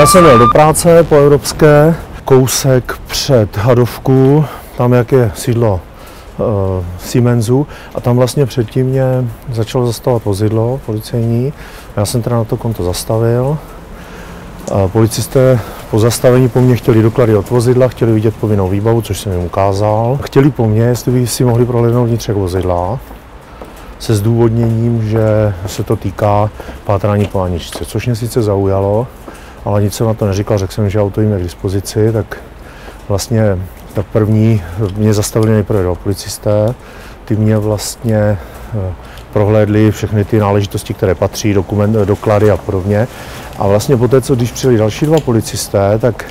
Já jsem jel do práce po Evropské, kousek před Hadovku, tam jak je sídlo Siemensu, a tam vlastně předtím mě začalo zastavovat vozidlo policejní. Já jsem teda na to konto zastavil. Policisté po zastavení po mně chtěli doklady od vozidla, chtěli vidět povinnou výbavu, což jsem jim ukázal. Chtěli po mně, jestli by si mohli prohlédnout vnitřek vozidla se zdůvodněním, že se to týká pátrání po Aničce, což mě sice zaujalo, ale nic jsem na to neříkal, řekl jsem, že auto jim je k dispozici, tak vlastně tak první mě zastavili nejprve dva policisté, ty mě vlastně prohlédli všechny ty náležitosti, které patří, doklady a podobně. A vlastně poté, co když přijeli další dva policisté, tak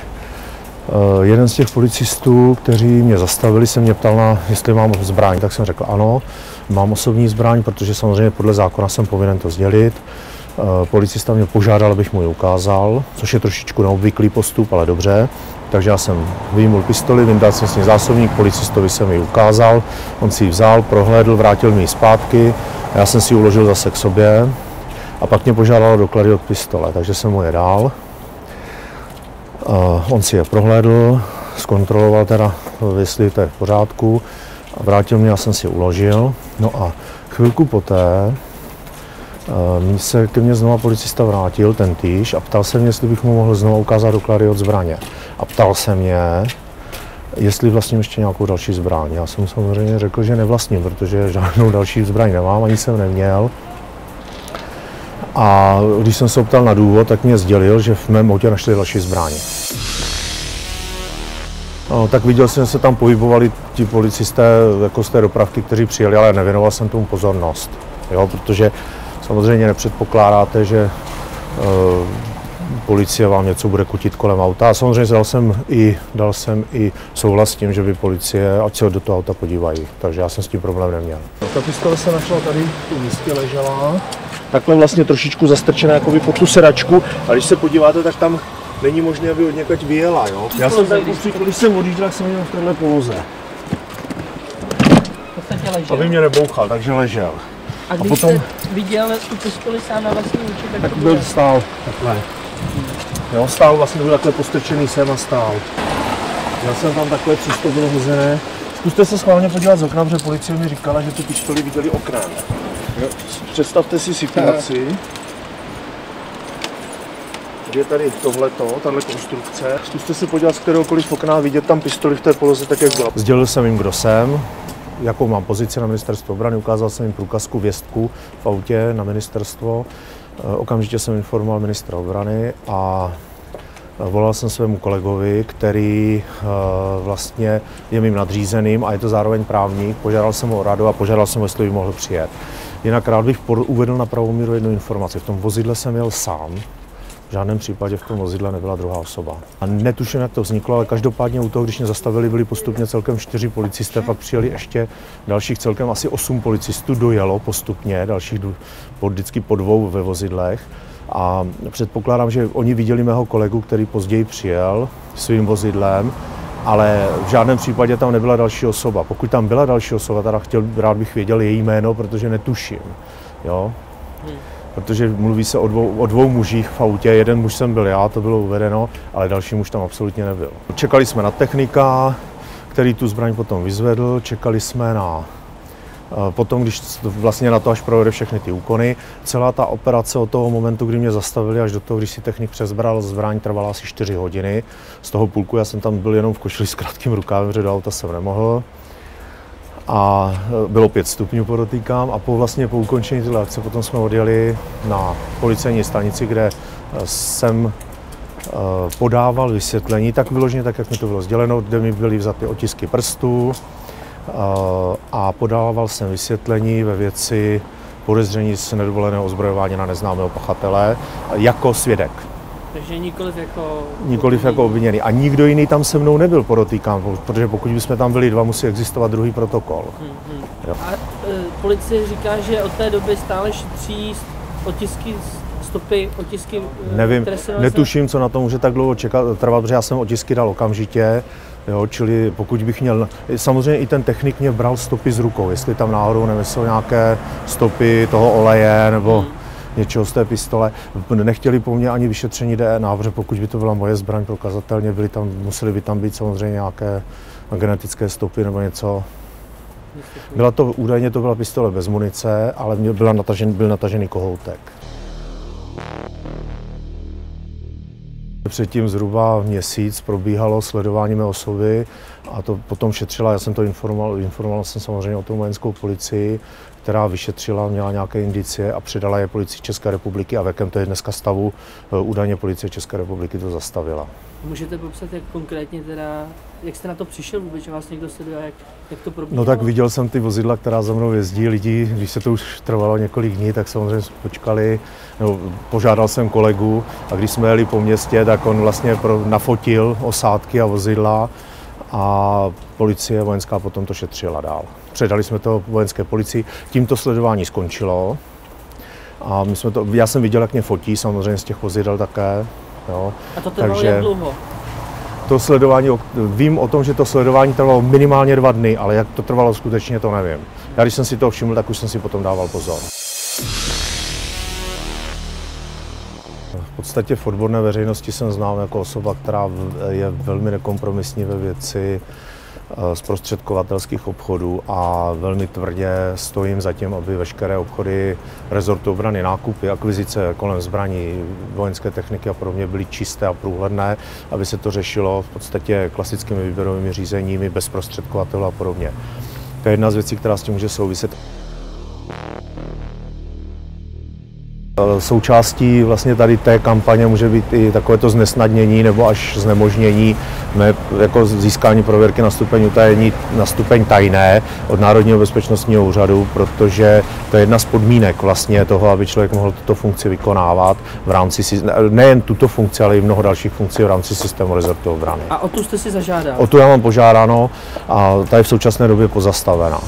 jeden z těch policistů, kteří mě zastavili, se mě ptal, jestli mám zbraň, tak jsem řekl ano, mám osobní zbraň, protože samozřejmě podle zákona jsem povinen to sdělit. Policista mě požádal, abych mu ji ukázal, což je trošičku neobvyklý postup, ale dobře. Takže já jsem vyjmul pistoli, vyndal jsem s ní zásobník, policistovi jsem ji ukázal, on si ji vzal, prohlédl, vrátil mi ji zpátky, já jsem si ji uložil zase k sobě a pak mě požádal doklady od pistole, takže jsem mu je dal. On si je prohlédl, zkontroloval teda, jestli to je v pořádku, a vrátil mě, já jsem si je uložil. No a chvilku poté se ke mně znova policista vrátil, ten týž, a ptal se mě, jestli bych mu mohl znovu ukázat doklady od zbraně. A ptal se mě, jestli vlastním ještě nějakou další zbraň. Já jsem samozřejmě řekl, že nevlastním, protože žádnou další zbraň nemám, ani jsem neměl. A když jsem se optal na důvod, tak mě sdělil, že v mém autě našli další zbraně. No, tak viděl jsem, že se tam pohybovali ti policisté jako z té dopravky, kteří přijeli, ale nevěnoval jsem tomu pozornost. Jo, protože samozřejmě nepředpokládáte, že policie vám něco bude kutit kolem auta. A samozřejmě dal jsem i souhlas s tím, že by policie, ať se do toho auta podívají. Takže já jsem s tím problém neměl. Ta pistole se našla tady, tu místě ležela. Takhle vlastně trošičku zastrčená jakoby pod tu sedačku. A když se podíváte, tak tam není možné, aby od někaď vyjela. Jo? Já jsem tady, když jsem odjížděl, tak jsem měl v téhle poloze. Aby mě nebouchal, takže ležel. A když jste viděl tu pistoli sám na vlastní oči, tak to byl stál takhle. Jo, stál vlastně, byl takhle postrčený sem a stál. Já jsem tam takhle, přes to bylo hozené. Zkuste se schválně podívat z okna, protože policie mi říkala, že tu pistoli viděli oknem. Jo. Představte si situaci, že je tady tohleto, tahle konstrukce. Zkuste se podívat z kteréhokoliv okna a vidět tam pistoli v té poloze tak, jak byla. Sdělil jsem jim, kdo jsem, jakou mám pozici na ministerstvu obrany, ukázal jsem jim průkazku, věstku v autě na ministerstvo. Okamžitě jsem informoval ministra obrany a volal jsem svému kolegovi, který vlastně je mým nadřízeným a je to zároveň právník. Požádal jsem ho o radu a požádal jsem ho, jestli by mohl přijet. Jinak rád bych uvedl na pravou míru jednu informaci. V tom vozidle jsem jel sám. V žádném případě v tom vozidle nebyla druhá osoba. A netuším, jak to vzniklo, ale každopádně u toho, když mě zastavili, byli postupně celkem 4 policisté, pak přijeli ještě dalších celkem asi 8 policistů, dojelo postupně, dalších vždycky po 2 ve vozidlech. A předpokládám, že oni viděli mého kolegu, který později přijel svým vozidlem, ale v žádném případě tam nebyla další osoba. Pokud tam byla další osoba, teda rád bych věděl její jméno, protože netuším. Jo? Protože mluví se o dvou mužích v autě, jeden muž jsem byl já, to bylo uvedeno, ale další muž tam absolutně nebyl. Čekali jsme na technika, který tu zbraň potom vyzvedl, čekali jsme na potom, když vlastně na to, až provede všechny ty úkony. Celá ta operace od toho momentu, kdy mě zastavili, až do toho, když si technik přezbral zbraň, trvala asi 4 hodiny. Z toho půlku já jsem tam byl jenom v košili s krátkým rukávem, protože do auta jsem nemohl. A bylo 5 stupňů, podotýkám, a po ukončení této akce potom jsme odjeli na policejní stanici, kde jsem podával vysvětlení, tak vyloženě tak, jak mi to bylo sděleno, kde mi byly vzaty otisky prstů a podával jsem vysvětlení ve věci podezření z nedovoleného ozbrojování na neznámého pachatele jako svědek. Takže nikoliv jako obviněný. A nikdo jiný tam se mnou nebyl, podotýkám, protože pokud bychom tam byli 2, musí existovat druhý protokol. Jo. A policie říká, že od té doby stále šetří otisky, stopy, otisky, nevím, netuším, co na to může tak dlouho trvat, protože já jsem otisky dal okamžitě. Jo, čili pokud bych měl, samozřejmě i ten technik mě bral stopy z rukou, jestli tam náhodou nemyslel nějaké stopy toho oleje, nebo něčeho z té pistole. Nechtěli po mně ani vyšetření DNA, protože pokud by to byla moje zbraň, prokazatelně musely by tam být samozřejmě nějaké genetické stopy nebo něco. Údajně to byla pistole bez munice, ale byl natažený kohoutek. Předtím zhruba měsíc probíhalo sledování mé osoby a to potom šetřila, já jsem to informoval jsem samozřejmě o tom vojenskou policii, která vyšetřila, měla nějaké indicie a předala je policii České republiky a v jakém to je dneska stavu, údajně policie České republiky to zastavila. Můžete popsat, jak konkrétně teda, jak jste na to přišel vůbec, že vás někdo sleduje, jak to probíhalo? No tak viděl jsem ty vozidla, která za mnou jezdí, lidi, když se to už trvalo několik dní, tak samozřejmě počkali, požádal jsem kolegu a když jsme jeli po městě, tak on vlastně nafotil osádky a vozidla a policie vojenská potom to šetřila dál. Předali jsme to vojenské policii, tímto sledování skončilo a já jsem viděl, jak mě fotí, samozřejmě z těch vozidel také. Jo. A to trvalo jak dlouho? To sledování, vím o tom, že to sledování trvalo minimálně 2 dny, ale jak to trvalo skutečně, to nevím. Já když jsem si to všiml, tak už jsem si potom dával pozor. V podstatě v odborné veřejnosti jsem znám jako osoba, která je velmi nekompromisní ve věci zprostředkovatelských obchodů a velmi tvrdě stojím za tím, aby veškeré obchody rezortu obrany, nákupy, akvizice kolem zbraní, vojenské techniky a podobně byly čisté a průhledné, aby se to řešilo v podstatě klasickými výběrovými řízeními, bez zprostředkovatelů a podobně. To je jedna z věcí, která s tím může souviset. Součástí vlastně tady té kampaně může být i takovéto znesnadnění nebo až znemožnění jako získání prověrky na stupeň utajení, na stupeň tajné od Národního bezpečnostního úřadu, protože to je jedna z podmínek vlastně toho, aby člověk mohl tuto funkci vykonávat v rámci, nejen tuto funkci, ale i mnoho dalších funkcí v rámci systému rezortu obrany. A o tu jste si zažádal? O tu já mám požádáno a ta je v současné době pozastavena.